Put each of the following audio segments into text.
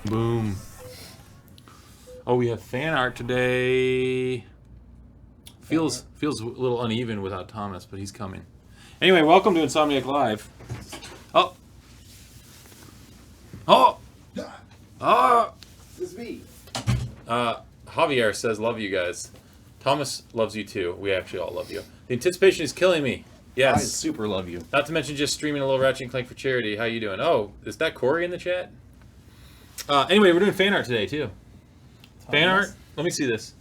Boom. Oh, we have fan art today. Feels a little uneven without Thomas, but he's coming. Anyway, welcome to Insomniac Live. Oh. Oh. Oh. This is me. Javier says, love you guys. Thomas loves you too. We actually all love you. The anticipation is killing me. Yes. I super love you. Not to mention just streaming a little Ratchet and Clank for charity. How you doing? Oh, is that Corey in the chat? Anyway, we're doing fan art today too. Fan art? Let me see this.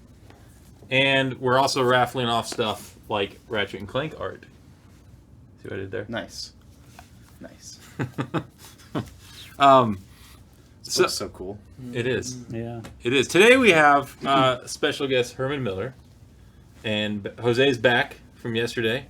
And we're also raffling off stuff like Ratchet and Clank art. See what I did there? Nice. Nice. So, so cool. It is. Yeah. It is. Today we have special guest Herman Miller. And Jose's back from yesterday.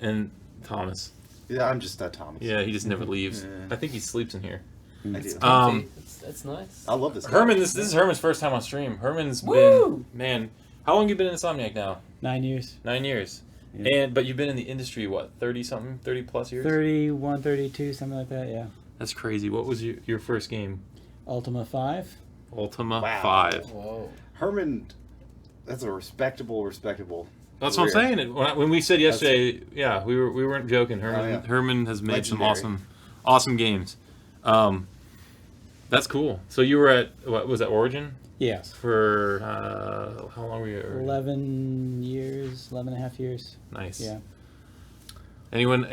And Thomas. Yeah, I'm just Thomas. Yeah, he just never leaves. Yeah. I think he sleeps in here. I do. That's nice. I love this. Herman, this is Herman's first time on stream. Herman's been, man, how long you been in Insomniac now? 9 years. 9 years. Yeah. But you've been in the industry, what, 30-something, 30-plus years? 31, 32, something like that, yeah. That's crazy. What was your first game? Ultima 5. Ultima Wow. 5. Whoa. Herman, that's a respectable. That's what I'm saying. When we said yesterday, yeah, we weren't joking. Herman, yeah. Herman has made Legendary. some awesome games. That's cool. So you were at, what was that, Origin? Yes. For, how long were you at Origin? 11 years, 11 and a half years. Nice. Yeah. Anyone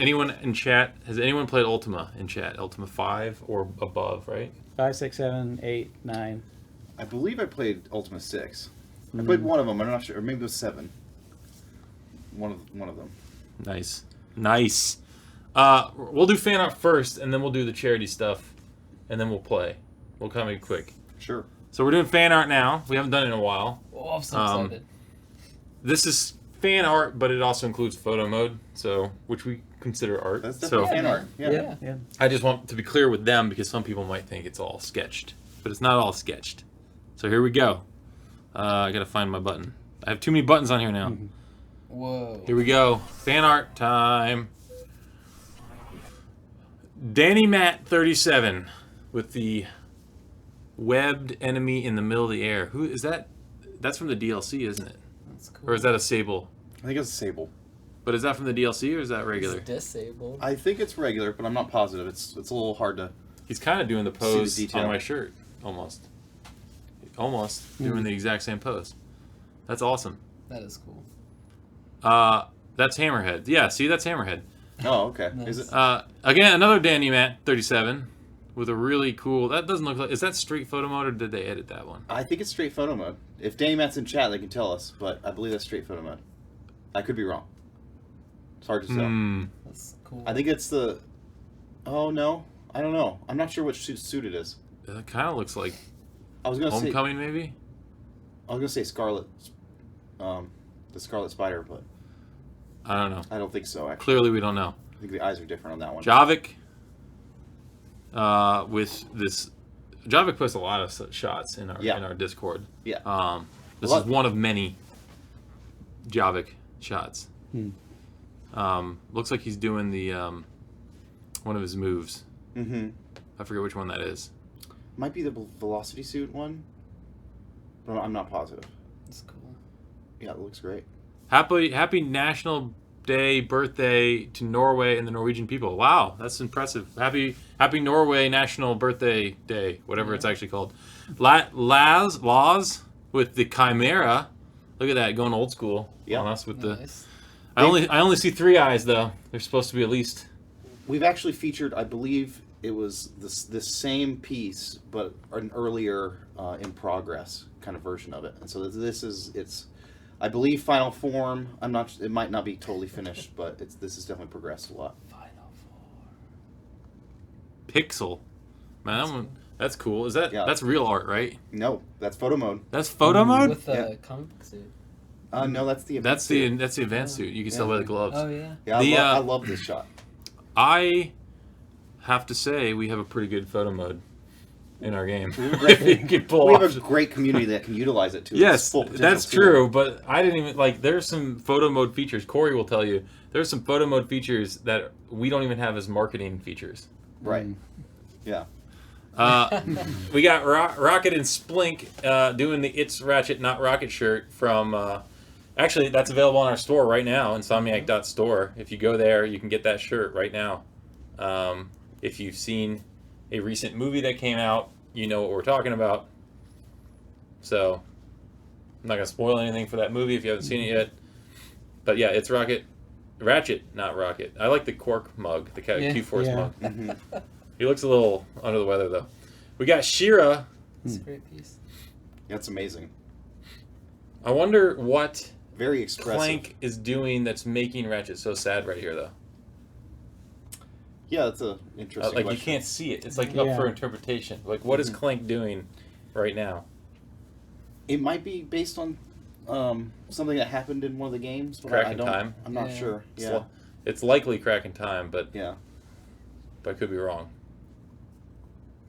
in chat, has anyone played Ultima in chat? Ultima 5 or above, right? 5, 6, 7, 8, 9. I believe I played Ultima 6. I played one of them. I'm not sure. Or maybe it was 7. One of them. Nice. We'll do fan art first, and then we'll do the charity stuff, and then we'll play. We'll come in quick. Sure. So we're doing fan art now. We haven't done it in a while. Oh, I'm so excited. This is fan art, but it also includes photo mode, so which we consider art. That's So definitely fan art. Yeah. Yeah. I just want to be clear with them because some people might think it's all sketched, but it's not all sketched. So here we go. I gotta find my button. I have too many buttons on here now. Whoa. Here we go. Fan art time. Danny Matt 37 with the webbed enemy in the middle of the air. Who is that? That's from the DLC, isn't it? That's cool. Or is that a Sable? I think it's a Sable. But is that from the DLC or is that regular? It's disabled. I think it's regular, but I'm not positive. It's a little hard to. He's kind of doing the See pose the detail. on my shirt. Almost doing the exact same pose. That's awesome. That is cool. That's Hammerhead. Yeah, see, that's Hammerhead. Oh, okay. Nice. Is it? Again, another Danny Matt 37 with a really cool. That doesn't look like. Is that straight photo mode or did they edit that one? I think it's straight photo mode. If Danny Matt's in chat, they can tell us, but I believe that's straight photo mode. I could be wrong. It's hard to tell. That's cool. I think it's the. Oh no, I don't know. I'm not sure which suit it is. It kind of looks like I was gonna say. Homecoming, maybe. I was gonna say Scarlet, the Scarlet Spider, but I don't know. I don't think so. Actually, Clearly, we don't know. I think the eyes are different on that one. Javik. With this, Javik puts a lot of shots in our Discord. Yeah. This is one of many Javik shots. Looks like he's doing the one of his moves. Mm-hmm. I forget which one that is. Might be the Velocity suit one, but I'm not positive. That's cool. Yeah, it looks great. Happy National Day birthday to Norway and the Norwegian people. Wow, that's impressive. Happy Norway National Birthday Day, whatever it's actually called. Laz with the Chimera. Look at that, going old school on us with Nice. I only see 3 eyes though. There's supposed to be at least. We've actually featured, I believe it was this same piece, but an earlier in progress kind of version of it. And so it's, I believe, final form. I'm not. It might not be totally finished, but this has definitely progressed a lot. Final Pixel. Man, that's cool. Is that that's real art, right? No, that's photo mode. That's photo mode? With the comic suit. No, that's the. That's the advanced suit. You can still wear the gloves. Oh yeah. Yeah, I love this shot. I have to say we have a pretty good photo mode in our game. We have a great community that can utilize it too. Yes, that's true. But I didn't even there's some photo mode features. Corey will tell you there's some photo mode features that we don't even have as marketing features. Right. Yeah. We got Rocket and Splink doing the It's Ratchet Not Rocket shirt from. Actually, that's available on our store right now, Insomniac.store. If you go there, you can get that shirt right now. If you've seen a recent movie that came out, you know what we're talking about. So, I'm not going to spoil anything for that movie if you haven't seen it yet. But yeah, it's Ratchet, not Rocket. I like the Quark mug, the Q-Force mug. Mm-hmm. He looks a little under the weather, though. We got She-Ra. It's a great piece. That's amazing. I wonder what Very expressive. Clank is doing that's making Ratchet so sad right here, though. Yeah, that's a interesting Like, question. you can't see it. It's like up Yeah. for interpretation. Like, what is Clank doing right now? It might be based on something that happened in one of the games. But Crack I in don't, Time? I'm not Yeah. sure. It's Yeah. It's likely Crack in Time, but Yeah. I could be wrong.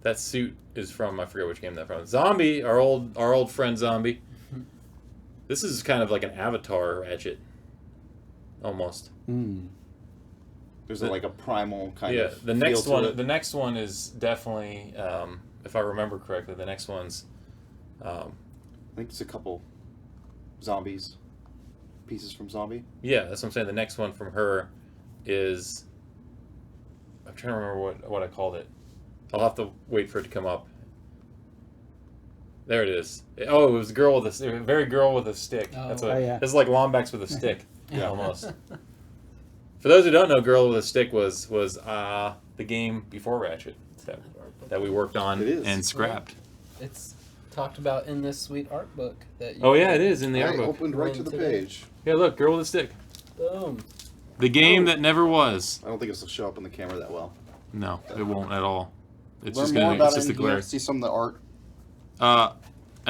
That suit is from, I forget which game that's from. Zombie, our old friend Zombie. This is kind of like an Avatar Ratchet. Almost. Mm. There's like a primal kind Yeah, of the feel next to one. it. The next one is definitely, if I remember correctly, the next one's. I think it's a couple zombies, pieces from Zombie. Yeah, that's what I'm saying. The next one from her is. I'm trying to remember what I called it. I'll have to wait for it to come up. There it is. Oh, it was a girl with a very girl with a stick. Oh. That's what. Oh, yeah. This is like Lombax with a stick. Yeah. Almost. For those who don't know, Girl with a Stick was the game before Ratchet that we worked on It is. and scrapped. It's talked about in this sweet art book that you Oh yeah, it is in the I art book. opened right to the Today. page. Yeah, look, Girl with a Stick. Boom. The game Oh. that never was. I don't think this will show up on the camera that well. No, it won't at all. It's Learn just more gonna. about It's it just a in here. glare. See some of the art. And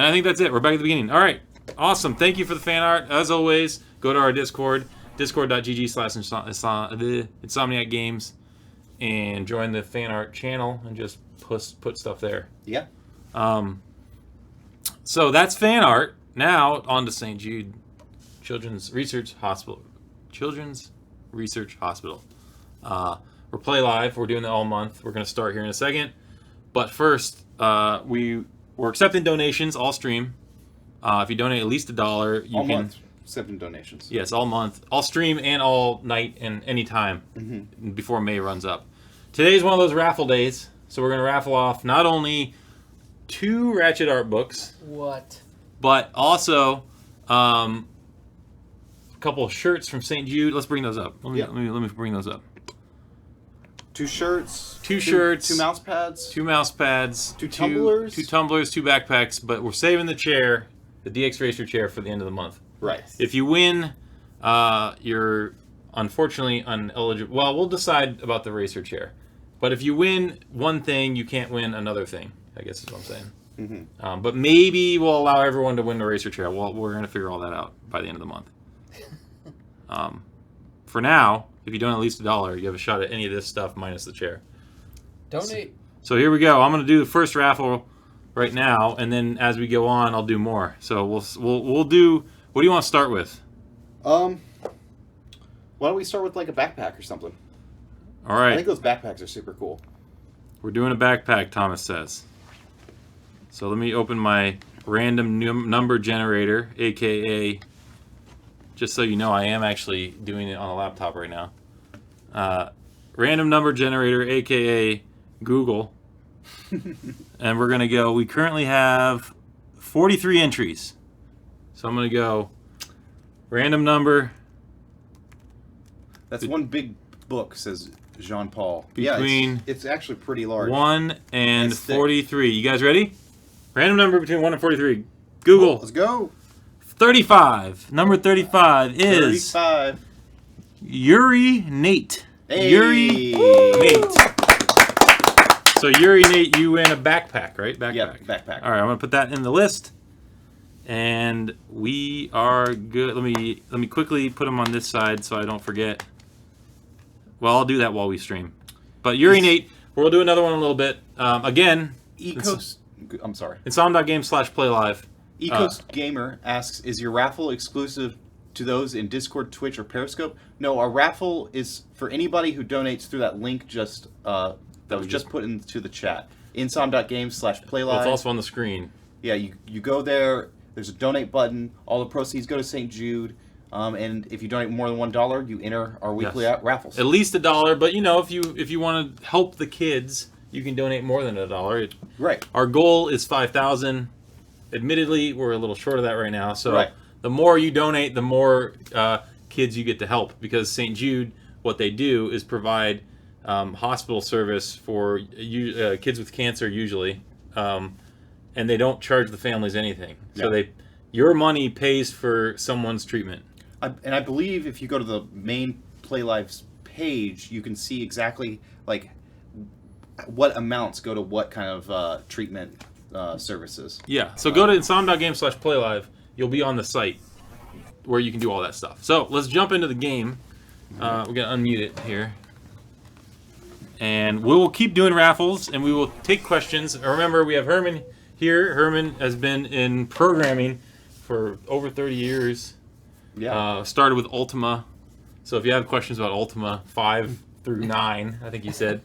I think that's it. We're back at the beginning. All right, awesome. Thank you for the fan art. As always, go to our Discord, discord.gg/Insomniac Games, and join the fan art channel and just put stuff there. Yeah. So that's fan art. Now on to St. Jude Children's Research Hospital. We're Play Live. We're doing that all month. We're going to start here in a second. But first, we're accepting donations all stream. If you donate at least $1, you All can. month. 7 donations. Yes, all month, all stream, and all night and any time before May runs up. Today's one of those raffle days, so we're going to raffle off not only 2 Ratchet art books, What? but also a couple of shirts from St. Jude. Let's bring those up. Let me bring those up. 2 shirts. Two shirts. 2 mouse pads. 2 mouse pads. 2 tumblers. 2 tumblers, 2 backpacks, but we're saving the chair, the DX Racer chair, for the end of the month. Right. If you win, you're unfortunately uneligible. Well, we'll decide about the racer chair. But if you win one thing, you can't win another thing, I guess is what I'm saying. But maybe we'll allow everyone to win the racer chair. Well, we're going to figure all that out by the end of the month. For now, if you donate at least $1, you have a shot at any of this stuff minus the chair. Donate. So here we go. I'm going to do the first raffle right now, and then as we go on, I'll do more. So we'll do. What do you want to start with? Why don't we start with like a backpack or something? All I right. think those backpacks are super cool. We're doing a backpack, Thomas says. So let me open my random number generator, aka, just so you know, I am actually doing it on a laptop right now. Random number generator, aka Google. And we're going to go, we currently have 43 entries. So I'm going to go random number. That's one big book, says Jean Paul. Between yeah, it's actually pretty large. 1 and That's thick. 43. You guys ready? Random number between 1 and 43. Google. Let's go. 35. Number 35 is 35. Yuri Nate. Hey. Yuri Nate. So Yuri Nate, you win a backpack, right? Backpack. Yeah, backpack. All right, I'm gonna put that in the list, and we are good. Let me quickly put them on this side so I don't forget. Well, I'll do that while we stream. But Yuri Nate, we'll do another one in a little bit. Again, I'm sorry. Insom.games/playlive. Ecoast Gamer asks, is your raffle exclusive to those in Discord, Twitch, or Periscope? No, our raffle is for anybody who donates through that link that was just put into the chat. Insom.games/playlive. Well, it's also on the screen. Yeah, you go there. There's a donate button. All the proceeds go to St. Jude. And if you donate more than $1, you enter our weekly raffles. At least $1, but if you want to help the kids, you can donate more than $1. Right. Our goal is 5,000. Admittedly, we're a little short of that right now. So the more you donate, the more kids you get to help, because St. Jude, what they do is provide hospital service for kids with cancer usually, and they don't charge the families anything. So your money pays for someone's treatment. I believe if you go to the main Play Live's page, you can see exactly like what amounts go to what kind of treatment services. Yeah. So go to insom.games/playlive. You'll be on the site where you can do all that stuff. So let's jump into the game. We're gonna unmute it here, and we will keep doing raffles, and we will take questions. Remember, we have Herman here. Herman has been in programming for over 30 years. Yeah. Started with Ultima. So if you have questions about Ultima 5 through 9, I think you said,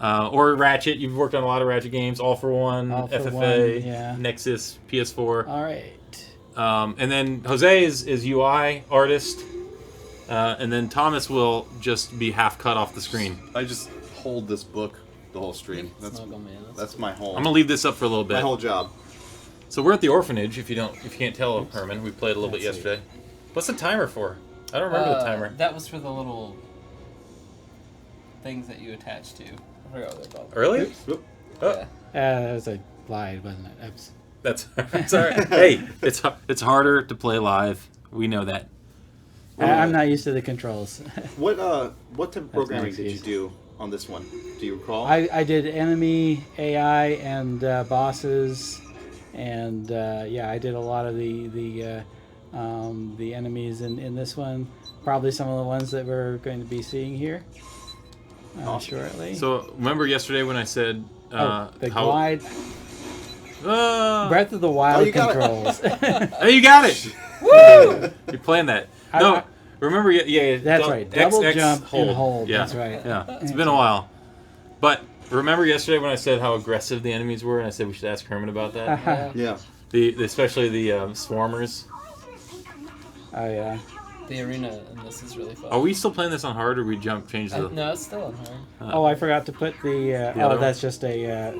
or Ratchet, you've worked on a lot of Ratchet games. All for One, FFA, Nexus, PS4. All right. And then Jose is UI artist, and then Thomas will just be half cut off the screen. I just hold this book the whole stream. That's my whole. I'm gonna leave this up for a little bit. My whole job. So we're at the orphanage. If you can't tell, Herman, we played a little bit yesterday. What's the timer for? I don't remember the timer. That was for the little things that you attach to. I forgot what they're called. Early? Yeah. That was a slide, wasn't it? Oops. That's all right. Hey, it's harder to play live. We know that. I'm not used to the controls. What type of programming my did you excuse. do on this one? Do you recall? I did enemy AI and bosses, and I did a lot of the enemies in this one. Probably some of the ones that we're going to be seeing here shortly. So remember yesterday when I said the glide, Uh, Breath of the Wild you got controls. Hey, you got it! Woo! You're playing that. No, remember, That's right. Double X, jump and hold. Yeah. That's right. Yeah, it's been a while. But remember yesterday when I said how aggressive the enemies were, and I said we should ask Herman about that? Yeah. Especially the swarmers. Oh yeah. The arena in this is really fun. Are we still playing this on hard, or we change the? No, it's still on hard. Oh, I forgot to put the. other That's just a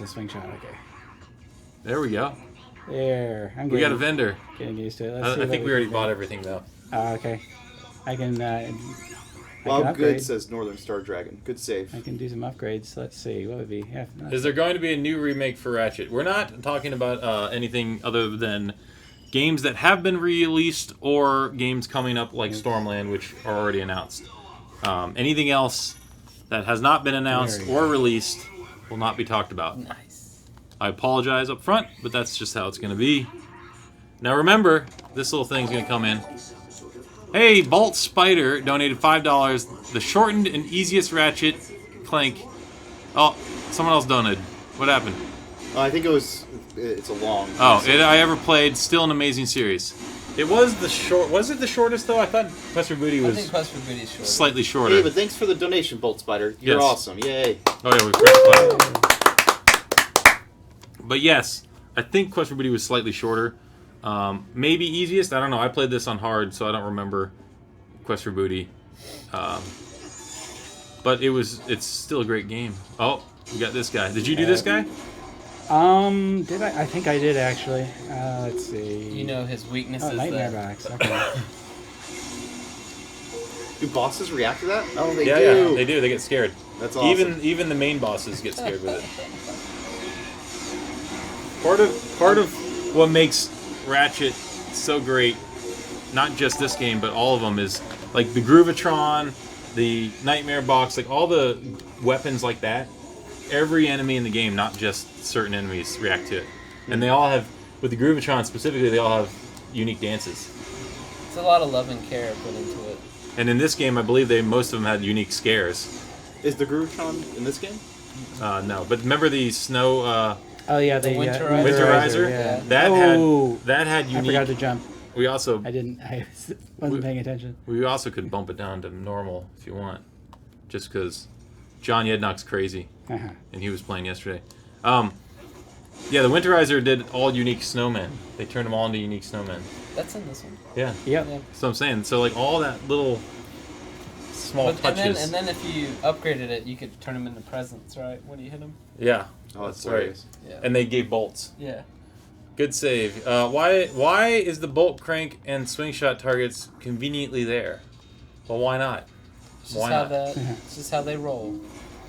swing shot. Okay. There we go. There. We got a vendor. Getting used to it. Let's see I what think we already can bought do. everything though. Okay. I can. Well, upgrade. good, says Northern Star Dragon. Good save. I can do some upgrades. Let's see. What would be? Yeah, Is there going to be a new remake for Ratchet? We're not talking about anything other than games that have been released or games coming up like Stormland, which are already announced. Anything else that has not been announced or released will not be talked about. Nice. I apologize up front, but that's just how it's going to be. Now remember, this little thing's going to come in. Hey, Bolt Spider donated $5. The shortened and easiest Ratchet Clank. Oh, someone else donated. What happened? I think it's a long. I ever played. Still an amazing series. It was the short. Was it the shortest though? I thought Quest for Booty I was think Quest for Booty is shorter. slightly shorter. Hey, but thanks for the donation, Bolt Spider. You're Yes. awesome. Yay. Oh yeah, we pressed clap. But yes, I think Quest for Booty was slightly shorter. Maybe easiest. I don't know. I played this on hard, so I don't remember Quest for Booty. But it's still a great game. Oh, we got this guy. Did you do this guy? Did I? I think I did actually. Let's see. You know his weakness Oh, is Nightmare the... Box. Okay. Do bosses react to that? Oh, they Yeah, do. they do. They get scared. That's awesome. Even the main bosses get scared with it. Part of what makes Ratchet so great, not just this game, but all of them, is like the Groovatron, the Nightmare Box, like all the weapons like that. Every enemy in the game, not just certain enemies, react to it, and they all have. With the Groovatron specifically, they all have unique dances. It's a lot of love and care put into it. And in this game, I believe most of them had unique scares. Is the Groovatron in this game? No, but remember the snow. Oh yeah, The the Winterizer? Winterizer? Yeah. That had I unique. forgot to jump. We also I didn't. I wasn't paying attention. we also could bump it down to normal if you want, just because John Yednock's crazy Uh-huh. and he was playing yesterday. Yeah, the Winterizer did all unique snowmen. They turned them all into unique snowmen. That's in this one. Yeah. Yep. Yeah. So I'm saying, so like all that little small touches. And then if you upgraded it, you could turn them into presents, right? When you hit them. Yeah. Oh, that's right. hilarious. Yeah. And they gave bolts. Yeah. Good save. Why is the bolt crank and swing shot targets conveniently there? Well, why not? It's just Why how not? it's just how they roll.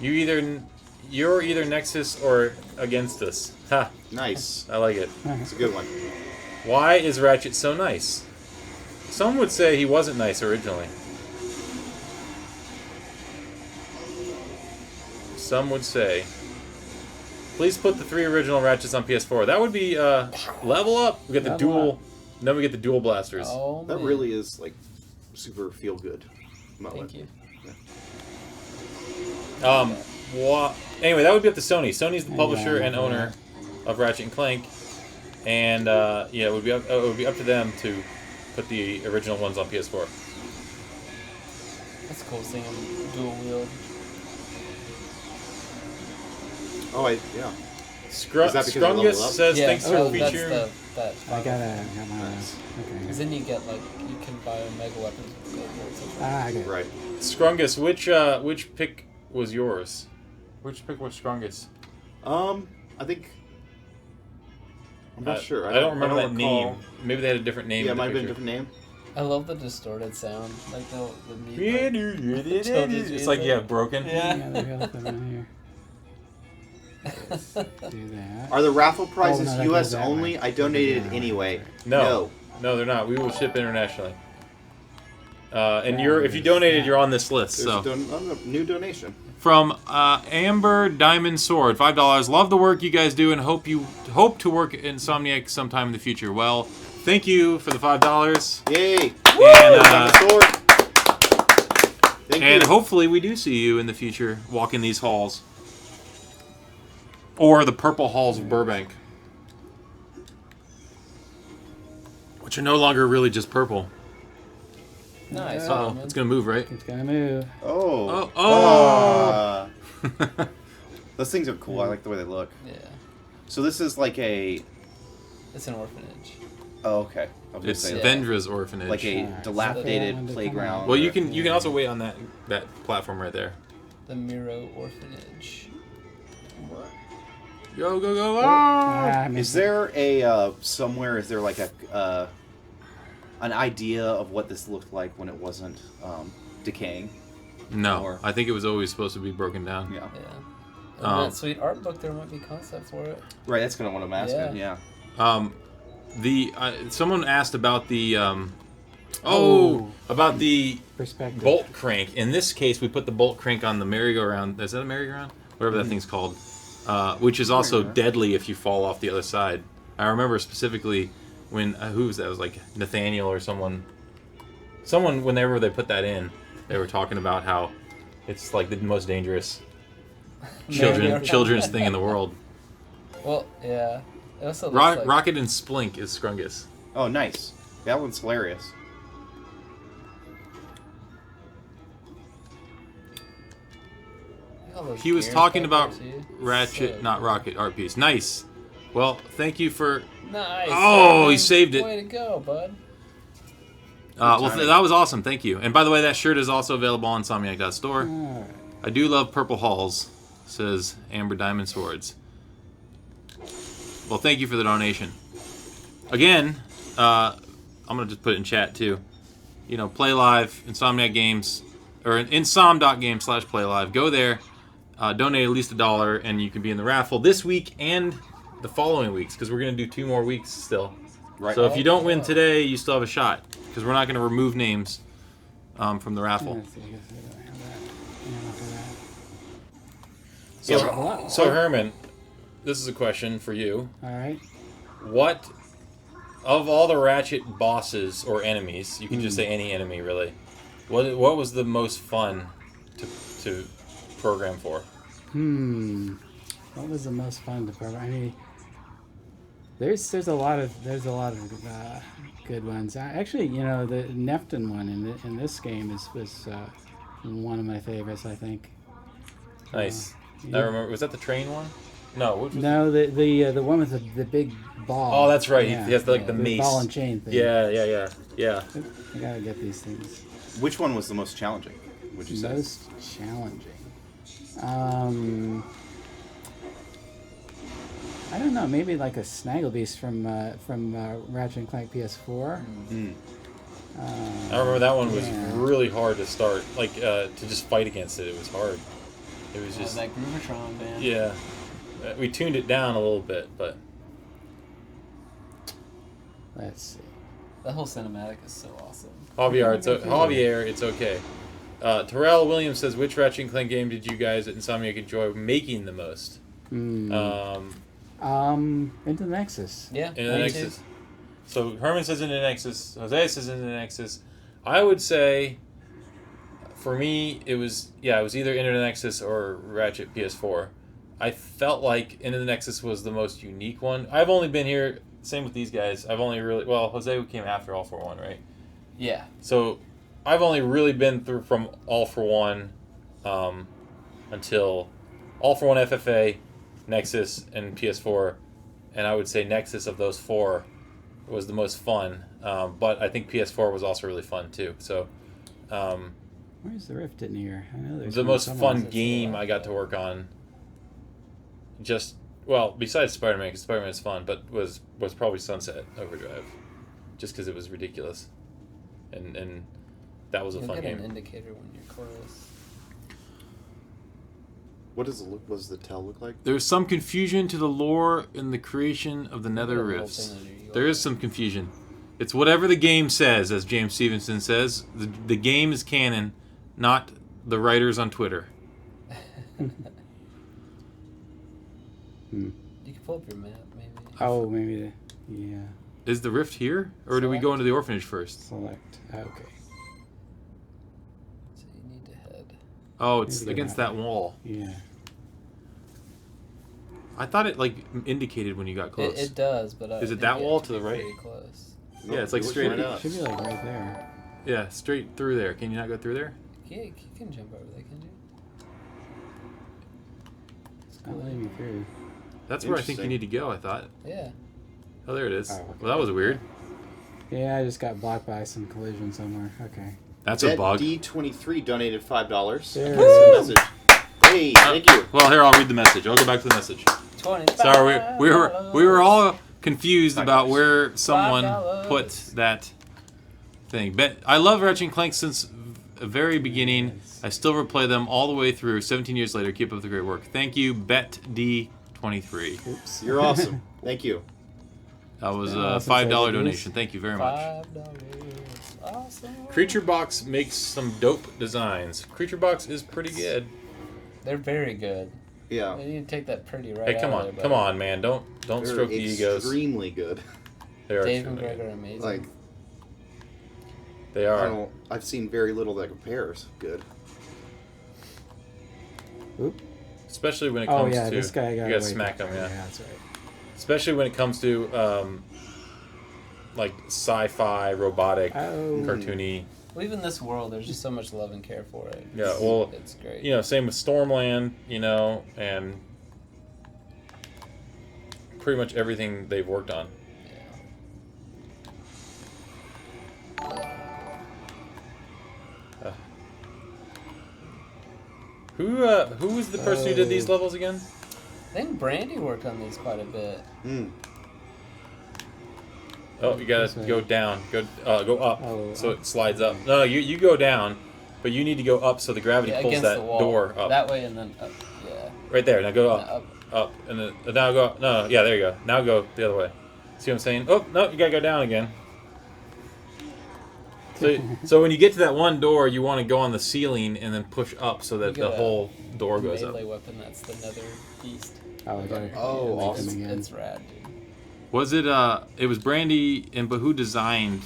You're either Nexus or against us. Ha! Nice. I like it. It's a good one. Why is Ratchet so nice? Some would say he wasn't nice originally. Some would say. Please put the 3 original Ratchets on PS4. That would be level up. We get the Level dual. up. Then we get the dual blasters. Oh, That man. really is like super feel good moment. Thank you. Anyway, that would be up to Sony. Sony's the Yeah, publisher and yeah. owner of Ratchet and Clank, and it would be up to them to put the original ones on PS4. That's cool seeing them dual wield. Oh, yeah. Scrungus Is that because they leveled up? says Yeah, thanks for so the that's feature. that. I got my. Nice. Okay. Because then you get like you can buy a mega weapon. With gold bolts or something. I got it. Right. Scrungus, which pick was yours? Which pick was Scrungus? I think. I'm not sure. I don't remember that recall. name. Maybe they had a different name. Yeah, it in the might have been a picture. different name. I love the distorted sound, like the music. It's like broken. Yeah, Yeah. they got them in here. Do that. Are the raffle prizes no, that U.S. goes that only? way. I donated Yeah. anyway. No, they're not. We will ship internationally. And Yeah, if you donated, you're on this list. There's So a new donation. from Amber Diamond Sword, $5. Love the work you guys do, and hope to work at Insomniac sometime in the future. Well, thank you for the $5. Yay! And, Got a sword. Thank And you. hopefully we do see you in the future walking these halls. Or the purple halls of Burbank. Which are no longer really just purple. Nice. Uh-oh, it's going to move, right? It's gonna move. Oh. Oh. Those things are cool. I like the way they look. Yeah. So this is like a. It's an orphanage. Oh, okay. I was gonna It's say Vendra's orphanage. like a Alright, dilapidated so- playground. Well, or- you can also wait on that platform right there. The Miro Orphanage. Go, go, go! I Is missed there a somewhere? Is there like a an idea of what this looked like when it wasn't decaying? No, Or- I think it was always supposed to be broken down. Yeah. Yeah. In that sweet art book, there might be concept for it. Right. That's kind of what I'm asking. Yeah. Yeah. Someone asked about the Oh. about the perspective. bolt crank. In this case, we put the bolt crank on the merry-go-round. Is that a merry-go-round? Whatever that thing's called. Which is also deadly if you fall off the other side. I remember specifically when who was that? It was like Nathaniel or someone. Someone, whenever they put that in, they were talking about how it's like the most dangerous children's thing in the world. Well, yeah. It also looks like Rocket and Splink is Scrungus. Oh, nice. That one's hilarious. all those He was gears talking back about there, too. Ratchet, So not cool. Rocket art piece. Nice. Well, thank you for. Nice. Oh, he man. saved it. Way to go, bud. That was awesome. Thank you. And by the way, that shirt is also available on Insomniac.store. Alright. I do love purple halls, says Amber Diamond Swords. Well, thank you for the donation. Again, I'm going to just put it in chat too. You know, Play Live, Insomniac Games, or insom.game/Play Live. Go there, donate at least $1, and you can be in the raffle this week and the following weeks, because we're going to do 2 more weeks still. Right. So if you don't win today, you still have a shot, because we're not going to remove names from the raffle. Let's see, I guess I don't have that. So, Yeah, so Herman, this is a question for you. Alright. What, of all the Ratchet bosses or enemies, you can just say any enemy really, what was the most fun to program for? What was the most fun to program? I mean, there's a lot of good ones. Actually, you know, the Nefton one in this game was one of my favorites. I think. Nice. Yeah. I remember. Was that the train one? No, which was No, the one with the big ball. Oh, that's right. Yeah. He has the mace. ball and chain thing. Yeah. I gotta get these things. Which one was the most challenging? Would you say? Most challenging. I don't know. Maybe like a Snagglebeast from Ratchet and Clank PS4. Mm. I remember that one was Yeah. really hard to start. Like to just fight against it, it was hard. It was just that Groovatron, man. yeah. We tuned it down a little bit, but Let's see. The whole cinematic is so awesome. Javier, it's okay. Terrell Williams says, which Ratchet and Clank game did you guys at Insomniac enjoy making the most? Into the Nexus. Yeah. In the me Nexus. too. So Herman says in the Nexus. Jose says in the Nexus. I would say, for me, it was either Into the Nexus or Ratchet PS4. I felt like Into the Nexus was the most unique one. I've only been here. Same with these guys. I've only really Jose came after All for One, right? Yeah. So I've only really been through from All for One until All for One FFA, Nexus, and PS4, and I would say Nexus of those four was the most fun. But I think PS4 was also really fun too. So Where's the Rift in here? I know there's the one most somewhere. fun game I got to work on. Besides Spider-Man, because Spider-Man is fun, but was probably Sunset Overdrive, just because it was ridiculous, and that was a You'll fun get game. an indicator when you're close. What does the tell look like? There's some confusion to the lore in the creation of the Nether Yeah, the whole Rifts. thing that you There is some confusion. It's whatever the game says, as James Stevenson says. The game is canon, not the writers on Twitter. You can pull up your map, maybe. Oh, maybe. Yeah. Is the rift here, or do we go into the orphanage first? Select. Okay. So you need to head. Oh, it's Maybe against not. that wall. Yeah. I thought it indicated when you got close. It does, but Is it think that you wall have to the be right? pretty close. Yeah, it's like It looks straight right up. up. Should be like right there. Yeah, straight through there. Can you not go through there? Yeah, you can jump over there, can you? It's Not cool. letting me through. That's where I think you Interesting. need to go. I thought. Yeah. Oh, there it is. Oh, okay. Well, that was weird. Yeah, I just got blocked by some collision somewhere. Okay. That's a bug. D23 donated $5. There That's it the is. message. Hey, thank you. Well, here I'll read the message. I'll go back to the message. 25. Sorry, we were all confused about $5. where someone $5. put that thing. But I love Ratchet and Clank since the very beginning. I still replay them all the way through. 17 years later, keep up the great work. Thank you, BetD23. Oops. You're awesome. Thank you. That was Yeah, a since I $5 did donation. Thank you very much. $5. Awesome. Creature Box makes some dope designs. Creature Box is pretty good. They're very good. Yeah. They need to take that pretty right Hey, come out on, of there, come buddy. on, man! Don't They're stroke the egos. extremely good. They are Dave and extremely Greg good. are amazing. Like They are. I've seen very little that compares good. Oop. Especially when it Oh comes yeah, to this guy got you gotta away smack from him, me. yeah. That's right. Especially when it comes to like sci-fi, robotic, Oh. cartoony. Well, even this world, there's just so much love and care for it. Yeah, well, It's great. you know, same with Stormland, you know, and pretty much everything they've worked on. Who was the person who did these levels again? I think Brandy worked on these quite a bit. Mm. Oh, you gotta This way. go down. Go up, Oh, so up. it slides up. No, you go down, but you need to go up so the gravity Yeah, pulls against that the wall. door up. That way and then up. Yeah. Right there. Now go And up, up, and then now go up. No, yeah, there you go. Now go the other way. See what I'm saying? Oh no, you gotta go down again. So when you get to that one door, you want to go on the ceiling and then push up so that You the get a whole door goes up. Melee weapon, that's the Nether Beast. Oh, I got it. Oh, Make them awesome. again. It's rad, dude. Was it? It was Brandy, but who designed?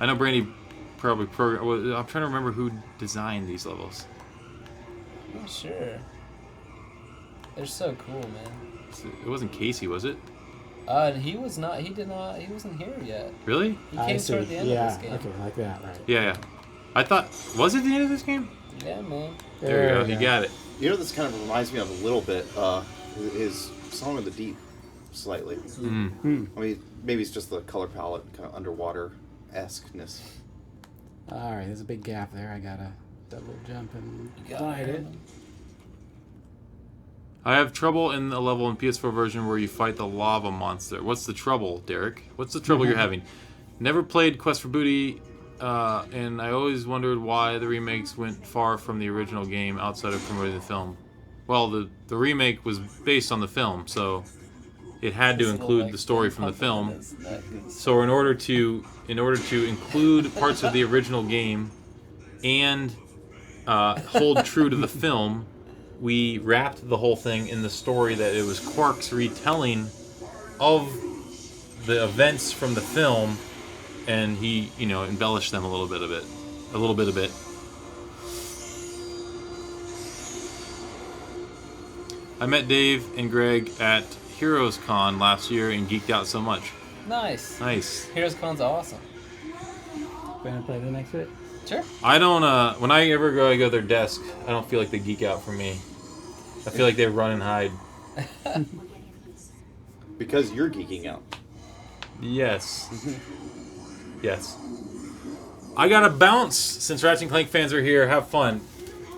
I know Brandy probably programmed. I'm trying to remember who designed these levels. I'm not sure. They're so cool, man. It wasn't Casey, was it? And he was not. He did not. He wasn't here yet. Really? He I came see. toward the end Yeah. of this game. Okay, like that, right? Yeah. I thought. Was it the end of this game? Yeah, man. There you go. You got it. You know, this kind of reminds me of a little bit. his Song of the Deep, slightly. Mm. I mean, maybe it's just the color palette, kind of underwater-esqueness. All right, there's a big gap there. I gotta double jump and You got glide it. I have trouble in the level in PS4 version where you fight the lava monster. What's the trouble, Derek? What's the trouble you're having? Never played Quest for Booty, and I always wondered why the remakes went far from the original game outside of promoting the film. Well, the remake was based on the film, so it had to include the story from the film. So in order to include parts of the original game and hold true to the film, we wrapped the whole thing in the story that it was Quark's retelling of the events from the film, and he, embellished them a little bit of it. I met Dave and Greg at Heroes Con last year and geeked out so much. Nice. Nice. Heroes Con's awesome. Gonna play the next bit. Sure. I don't, when I ever go to their desk, I don't feel like they geek out for me. I feel like they run and hide. Because you're geeking out. Yes. Yes. I gotta bounce since Ratchet and Clank fans are here. Have fun.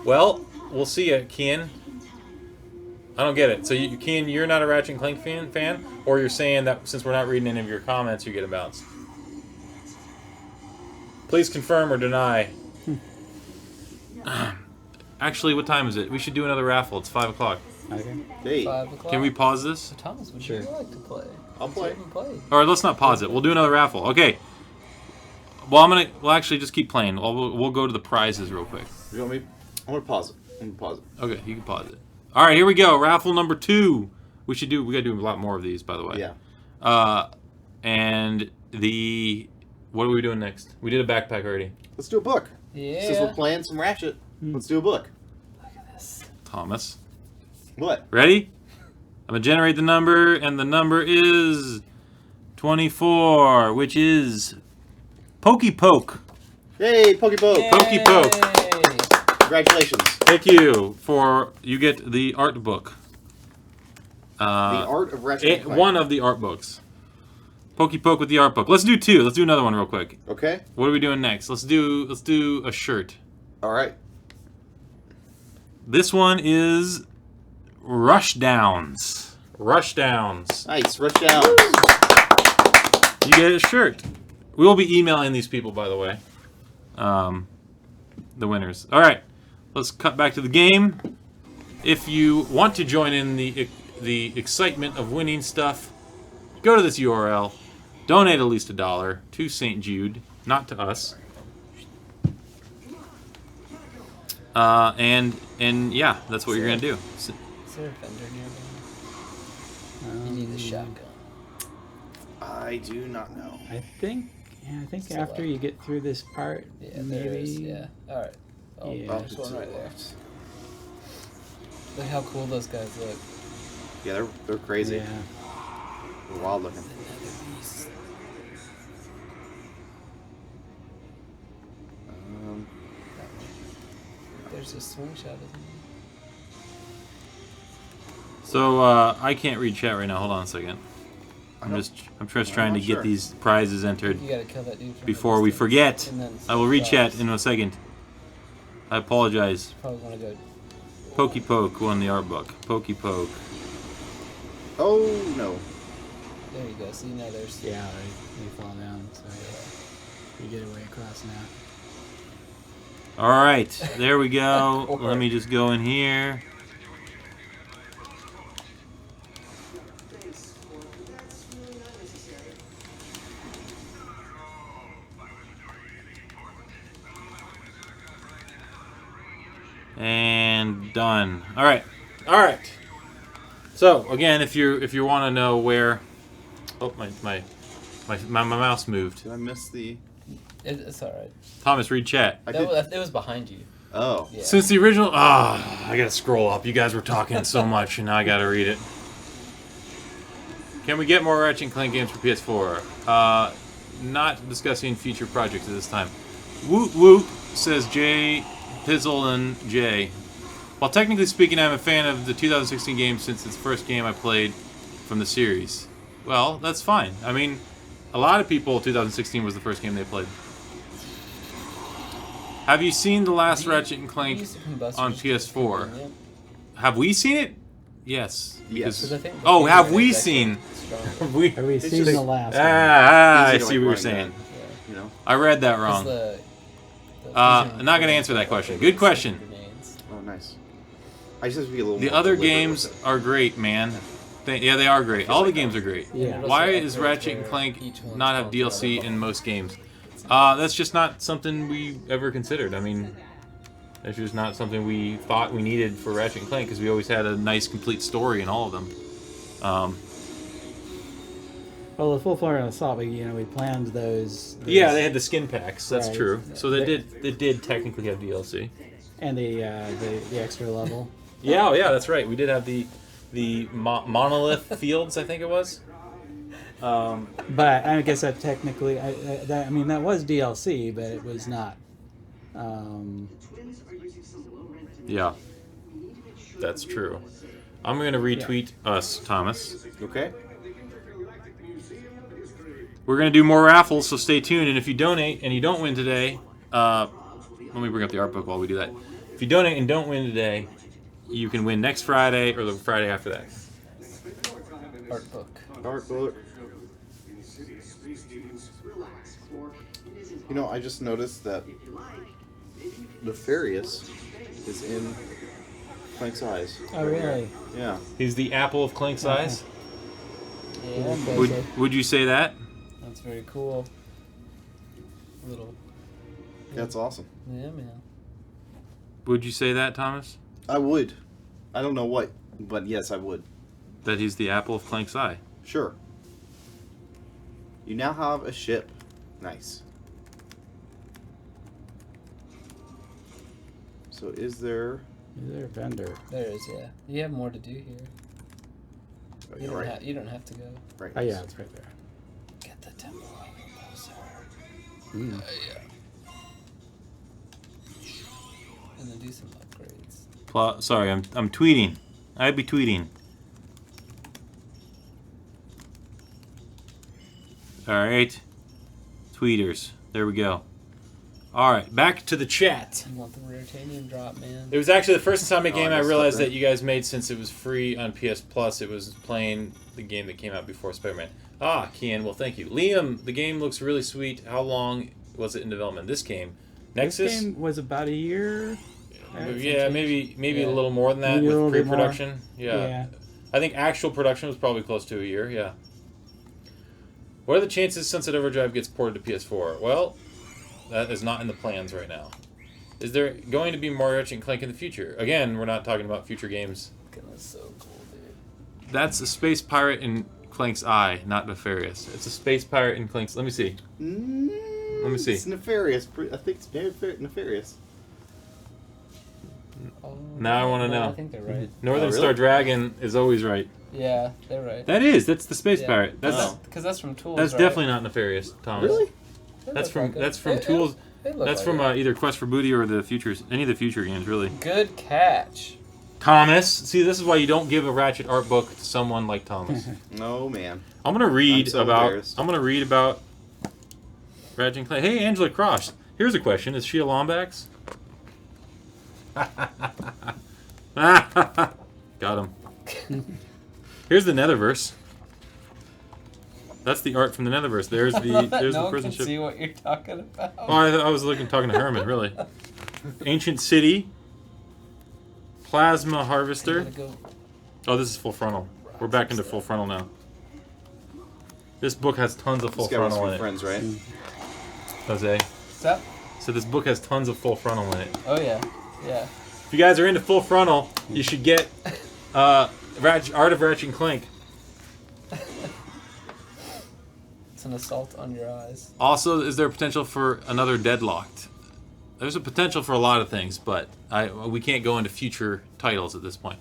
Well, we'll see ya, Kian. I don't get it. So, Kian, you're not a Ratchet and Clank fan? Or you're saying that since we're not reading any of your comments, you get a bounce? Please confirm or deny. Actually, what time is it? We should do another raffle. It's 5 o'clock. Okay. Hey, 5 o'clock. Can we pause this? So Thomas, would Sure. you like to play? I'll play. You haven't played. All right, let's not pause it. We'll do another raffle. Okay. Well, we'll actually just keep playing. We'll go to the prizes real quick. you want me? I'm gonna pause it. Okay, you can pause it. All right, here we go. Raffle number 2. We gotta do a lot more of these, by the way. Yeah. And what are we doing next? We did a backpack already. Let's do a book. Yeah. Since we're playing some Ratchet, let's do a book. Look at this. Thomas, What? ready? I'm gonna generate the number, and the number is 24, which is Pokey Poke. Hey, Pokepoke! Yay. Pokey Poke. Congratulations. Thank you you get the art book. The Art of Ratchet and Clank. One of the art books. Pokey Poke with the art book. Let's do 2. Let's do another one real quick. Okay. What are we doing next? Let's do a shirt. All right. This one is Rushdowns. Rushdowns. Nice. Rush down. You get a shirt. We will be emailing these people, by the way. The winners. All right. Let's cut back to the game. If you want to join in the excitement of winning stuff, go to this URL. Donate at least $1 to St. Jude, not to us. And yeah, that's what you're gonna do. Is there a vendor nearby? You need a shotgun. I do not know. I think Select. after you get through this part, Yeah, there maybe. is. Yeah. All right. Oh, Yeah. there's one right there. Look how cool those guys look. Yeah, they're crazy. Yeah. They're wild looking. There's a swing shot, isn't there? So I can't read chat right now. Hold on a second. I'm just trying to not get sure. these prizes entered You gotta kill that dude from before the we distance, forget. and then I will read switch chat in a second. I apologize. Probably wanna go. Pokey Poke won the art book. Pokey Poke. Oh no. There you go. So you know there's. Yeah, they fall down, so you get away across now. All right, there we go. Let me just go in here. And done. All right. So again, if you want to know where, oh my mouse moved. Did I miss the? It's all right. Thomas, read chat. It was behind you. Oh. Yeah. Since the original, I gotta scroll up. You guys were talking so much, and now I gotta read it. Can we get more Ratchet and Clank games for PS4? Not discussing future projects at this time. Woot woot, says Jay, Pizzle, and Jay. While technically speaking, I'm a fan of the 2016 game since it's the first game I played from the series. Well, that's fine. I mean, a lot of people, 2016 was the first game they played. Have you seen the last Ratchet and Clank on PS4? Have we seen it? Yes. Yes. Oh, have we seen? Have we seen the last one? I Easy to, see what you're run saying. gun, You know. I read that wrong. I'm not going to answer that question. Good question. Oh, nice. I just have to be a little. The more other deliberate games with it. are great, man. Yeah, they are great. All the games are great. Yeah. Why is Ratchet and Clank not have DLC in most games? That's just not something we ever considered. I mean, that's just not something we thought we needed for Ratchet and Clank because we always had a nice, complete story in all of them. Well, the full Florida assault, we planned those. Yeah, they had the skin packs. That's Right. true. So they did technically have DLC. And the extra level. Yeah, oh yeah, that's right. We did have the monolith fields, I think it was. But I guess that technically, that was DLC, but it was not. Yeah, that's true. I'm going to retweet us, Thomas. Okay. We're going to do more raffles, so stay tuned. And if you donate and you don't win today, let me bring up the art book while we do that. If you donate and don't win today, you can win next Friday or the Friday after that. Art book. Art book. You know, I just noticed that Nefarious is in Clank's eyes. Oh, really? Yeah. He's the apple of Clank's eyes. Yeah, Would you say that? that's very cool. Little. That's awesome. Yeah, man. Would you say that, Thomas? I would. I don't know what, but yes, I would. That he's the apple of Clank's eye. Sure. You now have a ship. Nice. So is there... Is there a vendor? There is, yeah. You have more to do here. Oh, You you're don't, right. you don't have to go. Right. Oh, yeah, it's right there. Get the temple closer. Mm. And then do some upgrades. Sorry, I'm tweeting. I'd be tweeting. All right, tweeters. There we go. All right, back to the chat. You want the Raritanium drop, man. It was actually the first Insomniac game I I messed realized up there. that you guys made since it was free on PS Plus. It was playing the game that came out before Spider-Man. Ah, Kian, well, thank you. Liam, the game looks really sweet. How long was it in development? This game? Nexus? This game was about a year. Yeah, maybe Yeah. a little more than that Maybe a little with bit more. pre-production. Yeah. I think actual production was probably close to a year, yeah. What are the chances Sunset Overdrive gets ported to PS4? Well, that is not in the plans right now. Is there going to be more Ratchet and Clank in the future? Again, we're not talking about future games. That's so cool, dude. That's a space pirate in Clank's eye, not Nefarious. It's a space pirate in Clank's... Let me see. Let me see. It's Nefarious. I think it's Nefarious. Oh, Now I wanna no, know. I think they're right. Northern Oh, really? Star Dragon is always right. Yeah, they're right. That's the space pirate. That's Because that's from Tools. that's right? definitely not Nefarious, Thomas. Really? They That's look from like it. that's from They- Tools. they look That's like from it. either Quest for Booty or the futures, any of the future games, really. Good catch. Thomas, see, this is why you don't give a Ratchet art book to someone like Thomas. No, man. I'm gonna read I'm so about. embarrassed. I'm gonna read about Ratchet and Clank. Hey, Angela Cross. Here's a question: is she a Lombax? Got him. Here's the Netherverse. That's the art from the Netherverse. There's the no prison one can ship. see what you're talking about. Oh, I was talking to Herman, really. Ancient City. Plasma I Harvester. gotta go. Oh, this is full frontal. We're back into full frontal now. This book has tons of full This guy was frontal in from it. Friends, right? Jose. Stop. So this book has tons of full frontal in it. Oh yeah, yeah. If you guys are into full frontal, you should get Art of Ratchet and Clank. It's an assault on your eyes. Also, is there potential for another Deadlocked? There's a potential for a lot of things, but we can't go into future titles at this point.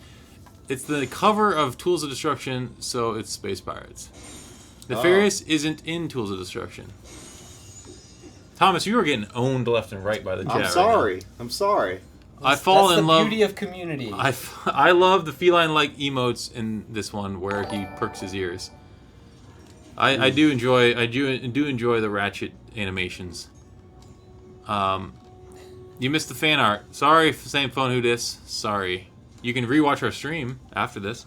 It's the cover of Tools of Destruction, so it's Space Pirates. Nefarious isn't in Tools of Destruction. Thomas, you are getting owned left and right by the chat. I'm sorry. I'm sorry. I fall That's in the love. beauty of community. I love the feline-like emotes in this one where he perks his ears. I do enjoy the Ratchet animations. You missed the fan art. Sorry, same phone who dis. Sorry. You can rewatch our stream after this.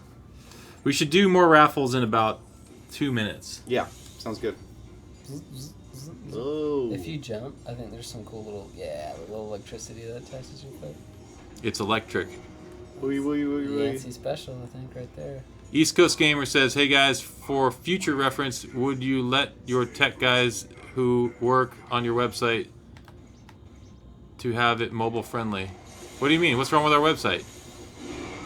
We should do more raffles in about 2 minutes. Yeah, sounds good. Oh. If you jump, I think there's some cool little little electricity that attaches your foot. It's electric. Fancy special, I think, right there. East Coast Gamer says, "Hey guys, for future reference, would you let your tech guys who work on your website to have it mobile friendly?" What do you mean? What's wrong with our website?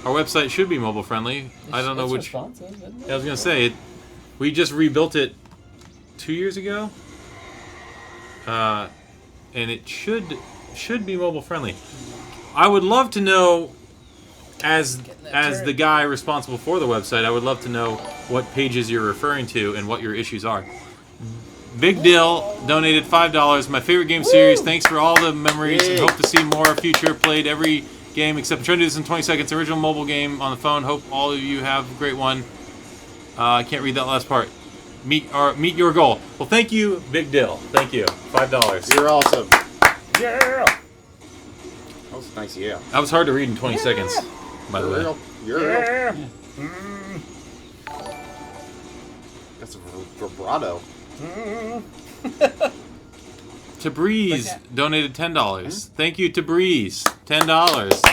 Our website should be mobile friendly. I don't know It's which. responsive, isn't it? I was gonna say we just rebuilt it 2 years ago, and it should be mobile friendly. I would love to know, as the guy responsible for the website, I would love to know what pages you're referring to and what your issues are. Big Deal donated $5. My favorite game series. Thanks for all the memories. And hope to see more future. Played every game except trying to do this in 20 seconds. Original mobile game on the phone. Hope all of you have a great one. I can't read that last part. Meet your goal. Well, thank you, Big Deal. Thank you. $5. You're awesome. Yeah. That was nice, yeah. That was hard to read in 20 seconds, by the way. You're That's a vibrato. Tabriz donated $10. Thank you, Tabriz. $10.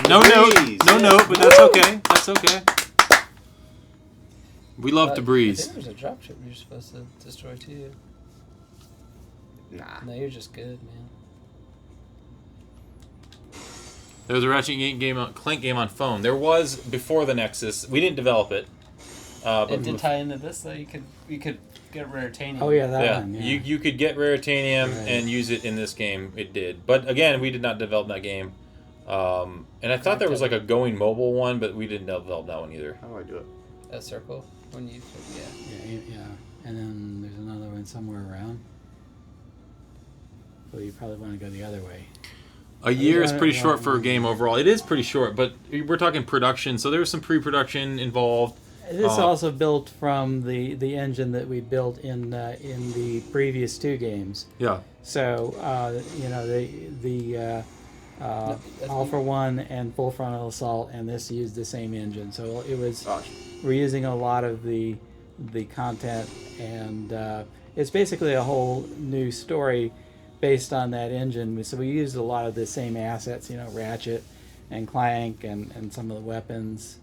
No Tabriz, no yeah. note, but that's okay. That's okay. We love I Tabriz. think there's a dropship you're supposed to destroy too. Nah. No, you're just good, man. There was a Ratchet Clank game on phone. There was before the Nexus. We didn't develop it. It did tie into this though. You could get Raritanium. Oh yeah, that Yeah, one. Yeah. you could get Raritanium Right. and use it in this game. It did, but again, we did not develop that game. And I thought there was like a going mobile one, but we didn't develop that one either. How do I do it? A circle when you Yeah. And then there's another one somewhere around. Well, you probably want to go the other way. A year is pretty Yeah, short for a game overall. It is pretty short, but we're talking production, so there was some pre-production involved. This also built from the engine that we built in the previous two games. Yeah. So the All for One and Full Frontal Assault, and this used the same engine. So it was Gosh. we're using a lot of the content, and it's basically a whole new story based on that engine. So we used a lot of the same assets, Ratchet and Clank and some of the weapons.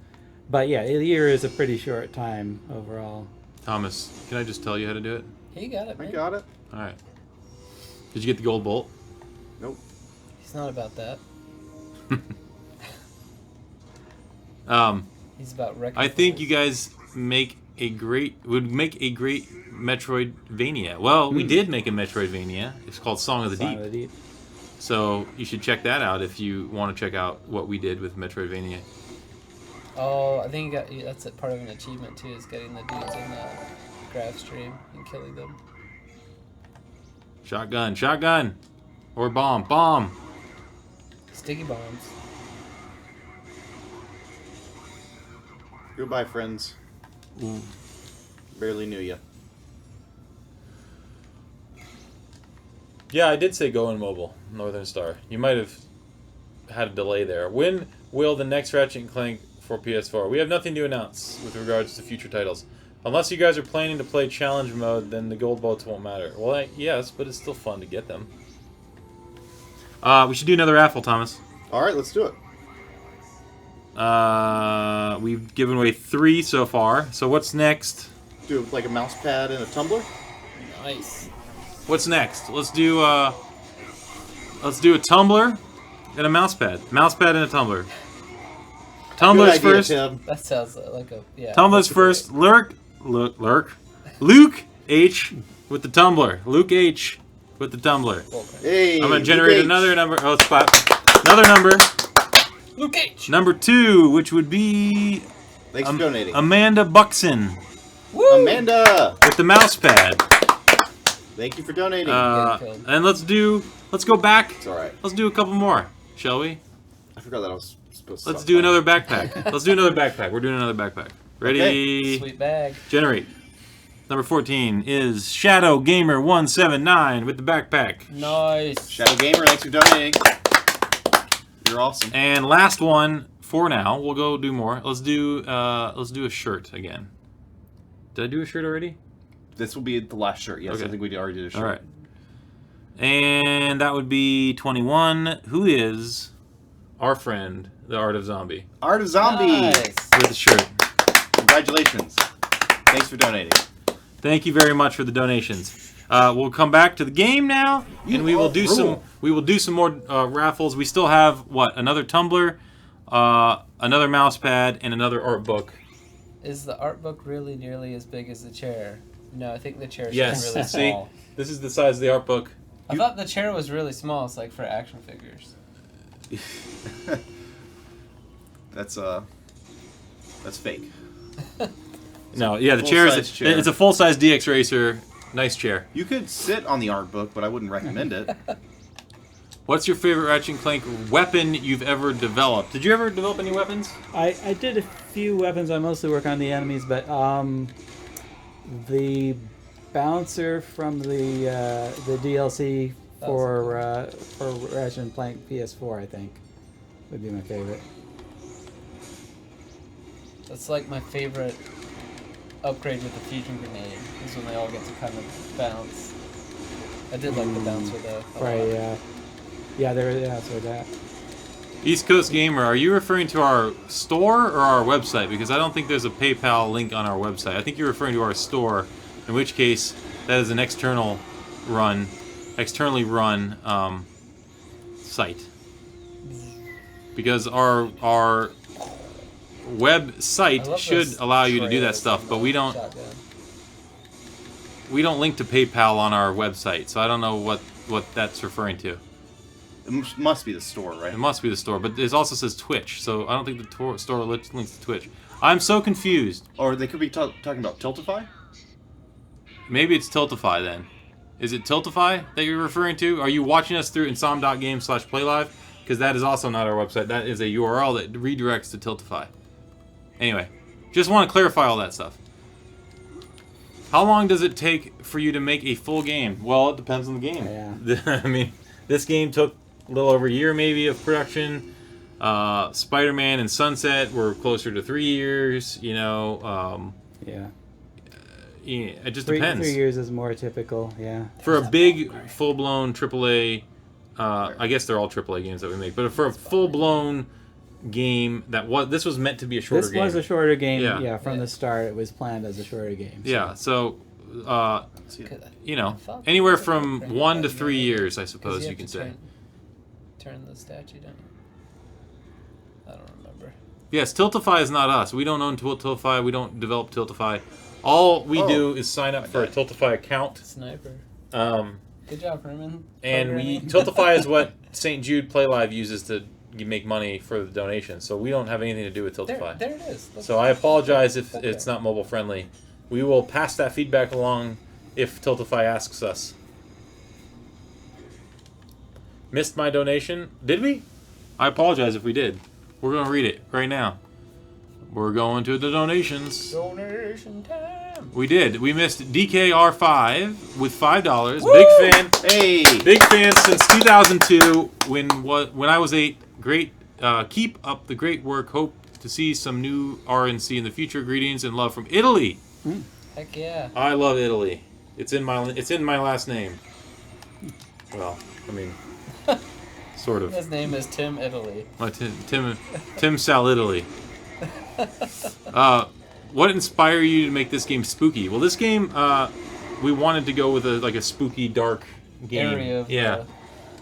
But yeah, a year is a pretty short time overall. Thomas, can I just tell you how to do it? He got it, I man. got it. All right. Did you get the gold bolt? Nope. He's not about that. He's about wrecking I think things. you guys would make a great Metroidvania. Well, we did make a Metroidvania. It's called Song of the Song Deep. of the Deep. So you should check that out if you want to check out what we did with Metroidvania. Oh, I think that's a part of an achievement too, is getting the dudes in the grav stream and killing them. Shotgun. Or bomb. Sticky bombs. Goodbye, friends. Barely knew you. Yeah, I did say go in mobile, Northern Star. You might have had a delay there. When will the next Ratchet & Clank for PS4? We have nothing to announce with regards to future titles. Unless you guys are planning to play challenge mode, then the gold bolts won't matter. Well, yes, but it's still fun to get them. We should do another raffle, Thomas. All right, let's do it. We've given away 3 so far. So what's next? Do like a mouse pad and a tumbler. Nice. What's next? Let's do a tumbler and a mouse pad. Mouse pad and a tumbler. Tumblr's Good idea, first. Tim. That sounds like a Tumblr's that's first. great. Luke H with the tumbler. Luke H with the tumbler. Hey, I'm gonna generate Luke H. another number. Oh, it's clap. Another number. Luke H. Number 2, which would be Thanks for donating. Amanda Buxton Woo! Amanda, with the mouse pad. thank you for donating. And let's go back. It's all right. Let's do a couple more, shall we? I forgot that I was supposed to. Let's stop do talking. another backpack. Let's do another backpack. We're doing another backpack. Ready? Sweet bag. Generate. Number 14 is Shadow Gamer 179 with the backpack. Nice. Shadow Gamer, thanks for donating. You're awesome. And last one for now. We'll go do more. Let's do a shirt again. Did I do a shirt already? This will be the last shirt. Yes, Okay. I think we already did a shirt. All right. And that would be 21. Who is our friend, the Art of Zombie, Art of Zombie. Nice. with the shirt. Congratulations. Thanks for donating. Thank you very much for the donations. We'll come back to the game now, and we will do some more raffles. We still have another tumbler, another mouse pad, and another art book. Is the art book really nearly as big as the chair? No, I think the chair is Yes. really See, small. this is the size of the art book. I thought the chair was really small. It's like for action figures. That's fake. No, yeah, the chair is full-size chair. it's a full size DX Racer. Nice chair. You could sit on the art book, but I wouldn't recommend it. What's your favorite Ratchet and Clank weapon you've ever developed? Did you ever develop any weapons? I did a few weapons. I mostly work on the enemies, but the bouncer from the DLC for Ratchet and Clank PS4, I think, would be my favorite. That's like my favorite upgrade with the fusion grenade. Is when they all get to kind of bounce. I did like the bounce with the. Right? Yeah. Yeah, that's what that. East Coast Gamer, are you referring to our store or our website? Because I don't think there's a PayPal link on our website. I think you're referring to our store, in which case that is an externally run site. Because our website should allow you to do that stuff, but we don't link to PayPal on our website, so I don't know what that's referring to. It must be the store, right? It must be the store, but it also says Twitch, so I don't think the store links to Twitch. I'm so confused. Or they could be talking about Tiltify? Maybe it's Tiltify then. Is it Tiltify that you're referring to? Are you watching us through insom.games/playlive? Because that is also not our website. That is a URL that redirects to Tiltify. Anyway, just want to clarify all that stuff. How long does it take for you to make a full game? Well, it depends on the game. Yeah. I mean, this game took a little over a year maybe of production. Spider-Man and Sunset were closer to 3 years. Yeah. Yeah, it just 3 depends. 3 years is more typical. Yeah. For a big, full-blown AAA, I guess they're all AAA games that we make, but for a full-blown game this was meant to be a shorter game. This was a shorter game. Yeah. Yeah. From the start, it was planned as a shorter game. So. Yeah, so See, anywhere from 1 to 3 years, I suppose you can say. Turn the statue down. I don't remember. Yes, Tiltify is not us. We don't own Tiltify. We don't develop Tiltify. All we do is sign up for a Tiltify account. Sniper. Um, Good job, Herman. and Programming. Tiltify is what St. Jude Play Live uses to make money for the donation. So we don't have anything to do with Tiltify. There it is. Look. So I apologize if it's not mobile friendly. We will pass that feedback along if Tiltify asks us. Missed my donation? Did we? I apologize if we did. We're going to read it right now. We're going to the donations. Donation time. We did. We missed DKR5 with $5. Woo! Big fan. Hey! Big fan since 2002 when I was 8. Great. Keep up the great work. Hope to see some new RNC in the future. Greetings and love from Italy. Heck yeah. I love Italy. It's in my last name. Well, I mean, sort of. His name is Tim Italy. Tim Sal Italy. What inspired you to make this game spooky? Well, this game we wanted to go with a spooky, dark game. Area of yeah.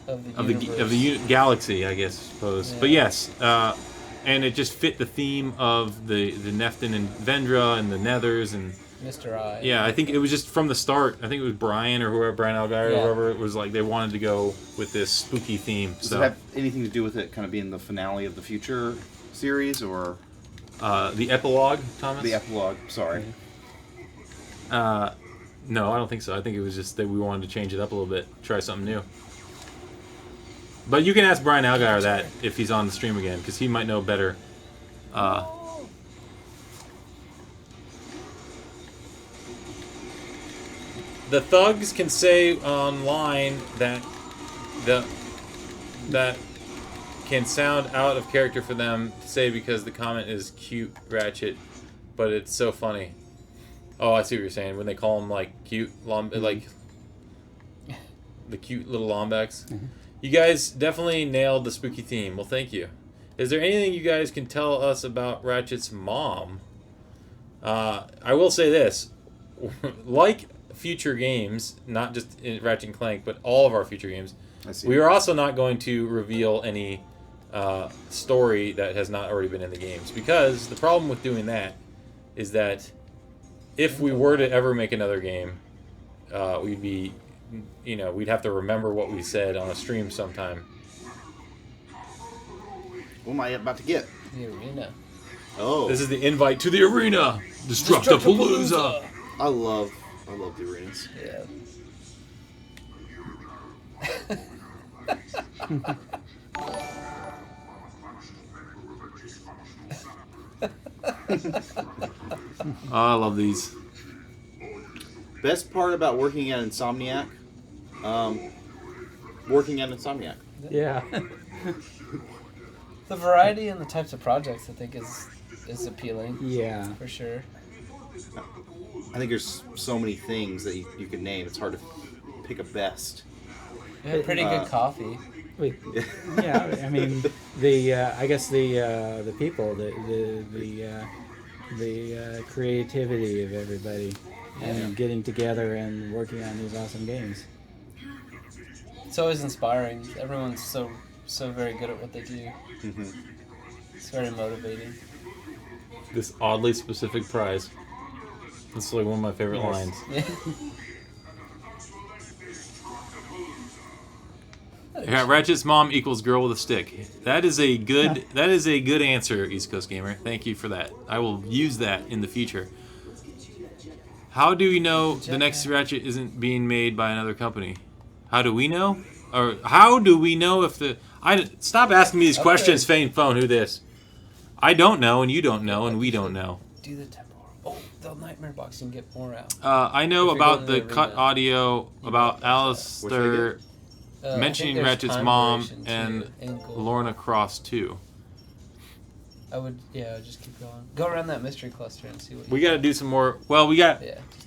of the universe. Of the galaxy, I guess, suppose. Yeah. But yes, and it just fit the theme of the Neftin and Vendra and the Nethers and. Mr. I. Yeah, I think it was just from the start. I think it was Brian or whoever, Brian Algeier or whoever. It was like they wanted to go with this spooky theme. Does So it have anything to do with it kind of being the finale of the future series, or the epilogue, Thomas. the epilogue? Sorry. No, I don't think so. I think it was just that we wanted to change it up a little bit, try something new. But you can ask Brian Algeier that if he's on the stream again, because he might know better. The thugs can say online that can sound out of character for them to say because the comment is cute Ratchet, but it's so funny. Oh, I see what you're saying. When they call them like cute like the cute little Lombax. Mm-hmm. You guys definitely nailed the spooky theme. Well, thank you. Is there anything you guys can tell us about Ratchet's mom? I will say this. Like future games, not just in Ratchet and Clank, but all of our future games, we are also not going to reveal any story that has not already been in the games. Because the problem with doing that is that if we were to ever make another game, we'd be... we'd have to remember what we said on a stream sometime. What am I about to get? The arena. Oh, This is the invite to the arena! Destructapalooza! I love the arenas. Yeah. Oh, I love these. Best part about working at Insomniac, Yeah. The variety and the types of projects I think is appealing. Yeah. For sure. I think there's so many things that you could name. It's hard to pick a best. We had pretty good coffee. Wait, yeah, I mean I guess the people, the creativity of everybody, and getting together and working on these awesome games. It's always inspiring. Everyone's so very good at what they do. Mm-hmm. It's very motivating. This oddly specific prize. It's like one of my favorite lines. Yeah. Yeah, Ratchet's mom equals girl with a stick. That is a good answer, East Coast Gamer. Thank you for that. I will use that in the future. How do we know the next Ratchet isn't being made by another company? How do we know? Or how do we know if the... Stop asking me these questions, Fane Phone. Who this? I don't know, and you don't know, and we don't know. Do the temporal. Oh, the nightmare box and get more out. I know If you're about going the to the cut arena, audio about Which Alistair mentioning I think there's Ratchet's time mom duration to and your ankle. Lorna Cross too. I would just keep going. Go around that mystery cluster and see what We you got to do some more. Well, we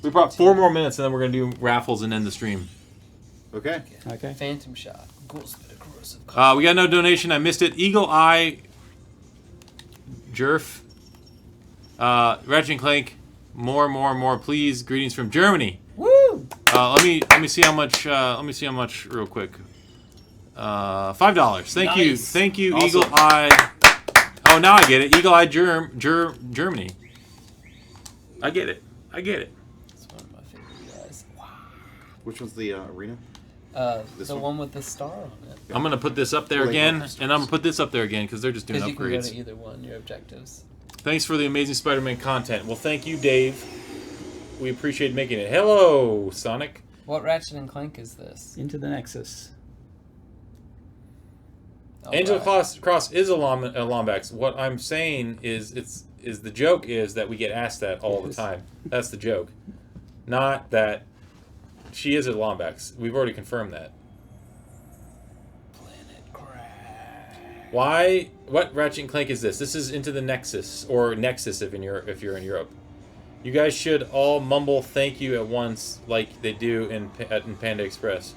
brought 4 more minutes, and then we're gonna do raffles and end the stream. Okay. Okay. Phantom shot. Ghouls with a corrosive We got no donation. I missed it. Eagle Eye, Jerf, Ratchet and Clank, more, please. Greetings from Germany. Woo! Let me see how much. Let me see how much real quick. $5. Thank you, Awesome. Eagle Eye. Oh, now I get it. Eagle Eye Germany. I get it. It's one of my favorite guys. Wow. Which one's the arena? This The one? one with the star on it. I'm gonna put this up there Well, they again, focus and I'm gonna put this up there again because they're just doing Because you can go upgrades. to either one. Your objectives. Thanks for the amazing Spider-Man content. Well, thank you, Dave. We appreciate making it. Hello, Sonic. What Ratchet and Clank is this? Into the Nexus. Angel Alright. Cross is a Lombax. What I'm saying is the joke is that we get asked that all the Yes. time. That's the joke. Not that she is a Lombax. We've already confirmed that. Planet Crash. Why? What Ratchet and Clank is this? This is Into the Nexus, or Nexus if you're in Europe. You guys should all mumble thank you at once like they do in Panda Express.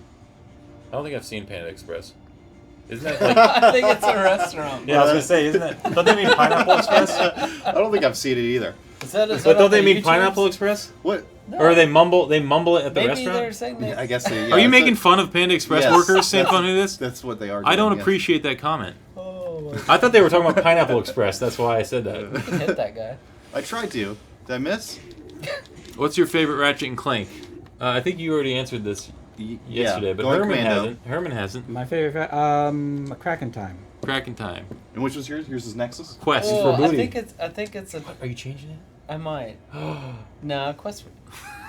I don't think I've seen Panda Express. Isn't that like... I think it's a restaurant. Yeah, I was gonna say, isn't that? Don't they mean Pineapple Express? I don't think I've seen it either. Is that But don't they mean Pineapple Express? What? No. Or they mumble it at the Maybe restaurant? they're saying they... I guess they. Are you making fun of Panda Express Yes. workers? Same fun of this? That's what they are. I don't doing, yes. appreciate that comment. Oh, my I thought they were talking about Pineapple Express. That's why I said that. You can hit that guy. I tried to. Did I miss? What's your favorite Ratchet and Clank? I think you already answered this yesterday, but Going Herman Commando. hasn't. Herman hasn't. My favorite, Kraken Time. Cracking time. And which was yours? Yours is Nexus. Quest Oh, for I booty. think it's a... Are you changing it? I might. No, Quest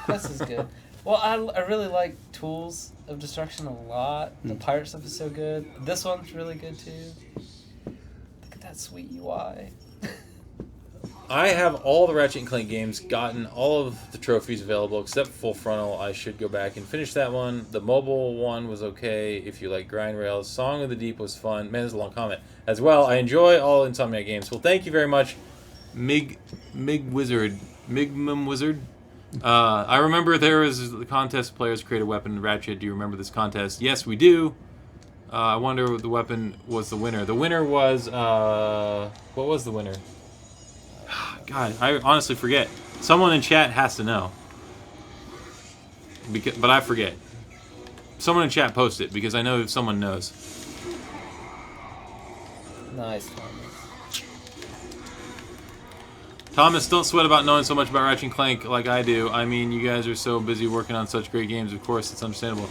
is good. Well, I really like Tools of Destruction a lot. The pirate stuff is so good. This one's really good too. Look at that sweet UI. I have all the Ratchet and Clank games, gotten all of the trophies available except Full Frontal. I should go back and finish that one. The mobile one was okay if you like grind rails. Song of the Deep was fun. Man, there's a long comment. As well, I enjoy all Insomniac games. Well, thank you very much, Migmum Wizard. I remember there was the contest players create a weapon. Ratchet, do you remember this contest? Yes, we do. I wonder what the weapon was the winner. The winner was, what was the winner? God, I honestly forget. Someone in chat has to know. But I forget. Someone in chat post it, because I know if someone knows. Nice, Thomas. Thomas, don't sweat about knowing so much about Ratchet and Clank like I do. I mean, you guys are so busy working on such great games. Of course, it's understandable.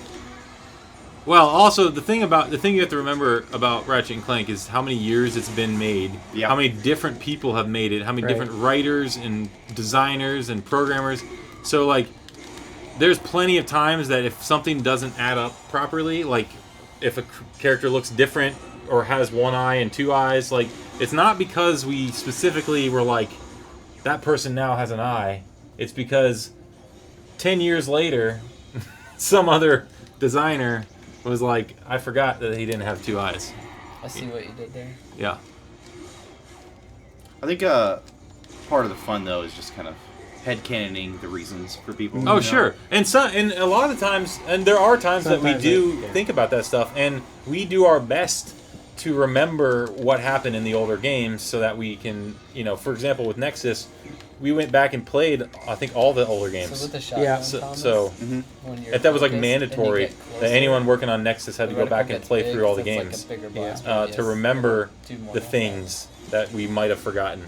Well, also the thing you have to remember about Ratchet and Clank is how many years it's been made. Yeah. How many different people have made it. How many different writers and designers and programmers. So like, there's plenty of times that if something doesn't add up properly, like if a character looks different or has one eye and two eyes, like it's not because we specifically were like, that person now has an eye. It's because 10 years later, some other designer was like, I forgot that he didn't have two eyes. I see what you did there. Yeah. I think part of the fun though is just kind of headcanoning the reasons for people. Oh, sure. And a lot of the times, and there are times that we Sometimes do yeah. think about that stuff, and we do our best to remember what happened in the older games so that we can, for example, with Nexus, we went back and played, I think, all the older games. So with the shotgun, Yeah. Thomas, So- when you're If that was like focused and you mandatory, get that closer, anyone working on Nexus had to the go back reticle and gets play big, through all the so it's games like a bigger blast to radius. remember Do more the of things that we might have forgotten.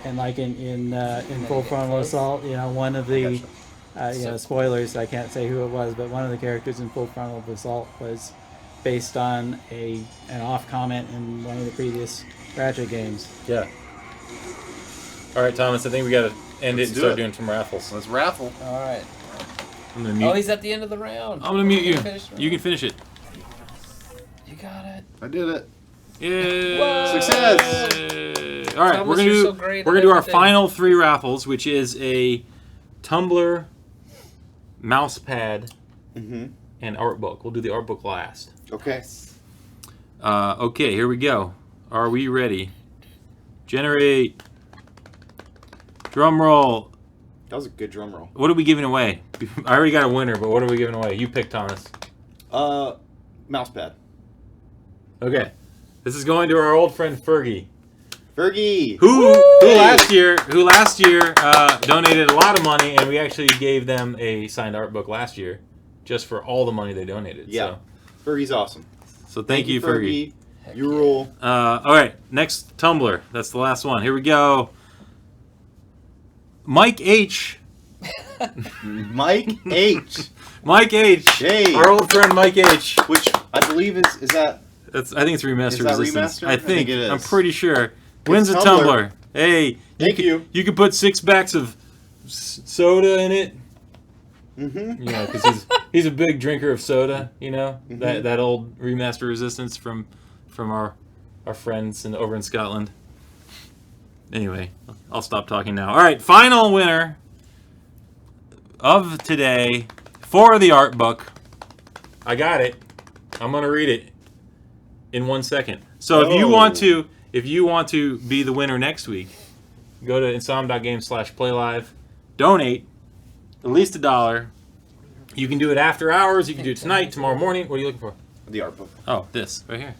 And like in then Full get Frontal close. Assault, one of the So- spoilers. I can't say who it was, but one of the characters in Full Frontal Assault was based on an off comment in one of the previous Ratchet games. Yeah. All right, Thomas, I think we got to end Let's it and do start it. doing some raffles. Let's raffle. All right. I'm going to mute. Oh, he's at the end of the round. I'm going to mute you. Finish the You can round. finish it. You got it. I did it. Yay! Whoa! Success! All right, Thomas, we're gonna you're do so great we're at gonna do our everything. final 3 raffles, which is a tumbler, mouse pad, Mm-hmm. and art book. We'll do the art book last. Okay. Okay, here we go. Are we ready? Generate. Drum roll. That was a good drum roll. What are we giving away? I already got a winner, but what are we giving away? You pick, Thomas. Mousepad. Okay. This is going to our old friend Fergie, Fergie. who last year donated a lot of money, and we actually gave them a signed art book last year, just for all the money they donated. Yeah. Fergie's awesome. So thank you, Fergie. Heck You yeah. rule. All right, next tumbler. That's the last one. Here we go. Mike H. Mike H. Mike H. Hey. Our old friend Mike H. Which I believe is that I think it's remaster Is that resistance. remaster? I I think think it is. I'm pretty sure. Wins a Tumbler. tumbler. Hey, Thank you. You could put 6 packs of soda in it. Mm-hmm. You know, because he's a big drinker of soda. You know Mhm. that old remaster resistance from our friends over in Scotland. Anyway, I'll stop talking now. All right, final winner of today for the art book. I got it. I'm gonna read it in 1 second. So if you want to be the winner next week, go to insom.games/playlive, donate at least $1. You can do it after hours. You can do it tonight, tomorrow morning. What are you looking for? The art book. Oh, this right here.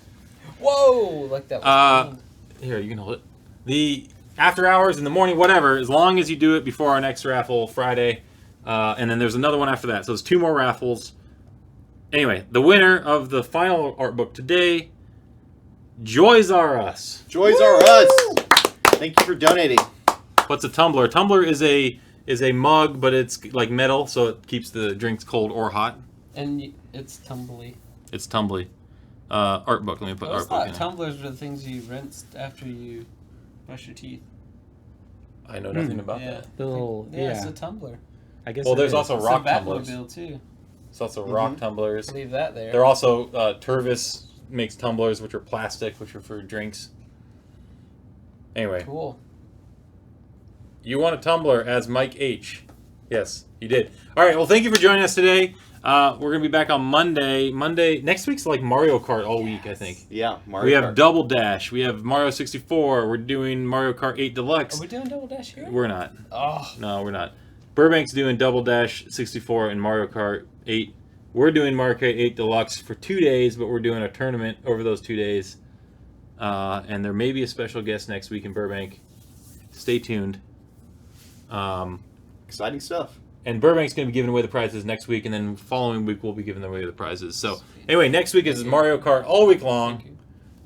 Whoa! Like that was Here, you can hold it. The after hours in the morning, whatever, as long as you do it before our next raffle Friday. And then there's another one after that. So there's 2 more raffles. Anyway, the winner of the final art book today, Joys R Us. Joys are us. Thank you for donating. What's a tumbler? A tumbler is a mug, but it's like metal, so it keeps the drinks cold or hot. And it's tumbly. It's tumbly. Art book. Let me put I always art book thought in. tumblers were the things you rinsed after you brush your teeth. I know nothing about Yeah. that. The little It's a tumbler. I guess. Well, it there's is. also It's rock a tumblers. Batmobile too. There's also rock tumblers. Leave that there. They're also Tervis makes tumblers, which are plastic, which are for drinks. Anyway, Cool. you want a tumbler as Mike H. Yes, you did. All right. Well, thank you for joining us today. We're gonna be back on Monday. Next week's like Mario Kart all week, I think. Yeah, Mario We have Kart. Double Dash. We have Mario 64. We're doing Mario Kart 8 Deluxe. Are we doing Double Dash here? We're not. Oh, No, we're not. Burbank's doing Double Dash 64 and Mario Kart 8. We're doing Mario Kart 8 Deluxe for 2 days, but we're doing a tournament over those 2 days. And there may be a special guest next week in Burbank. Stay tuned. Exciting stuff. And Burbank's going to be giving away the prizes next week, and then following week we'll be giving away the prizes. So anyway, next week is Mario Kart all week long.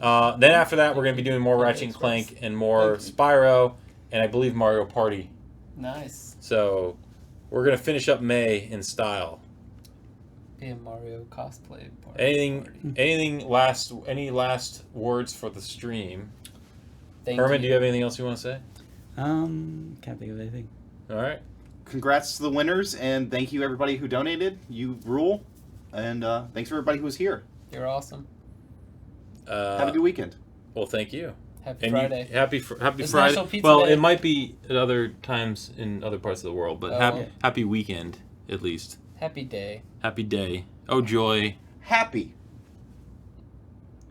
Then after that, we're going to be doing more Ratchet and Clank and more Spyro, and I believe Mario Party. nice. So we're going to finish up May in style. Be a Mario cosplay party. Any last words for the stream? Thank Herman, do you have anything else you want to say? Can't think of anything. All right. Congrats to the winners, and thank you everybody who donated. You rule, and thanks for everybody who was here. You're awesome. Have a good weekend. Well, thank you. Happy And Friday. happy It's Friday. National Pizza Well, Day. it might be at other times in other parts of the world, but Oh. happy weekend at least. Happy day. Happy day. Oh joy. Happy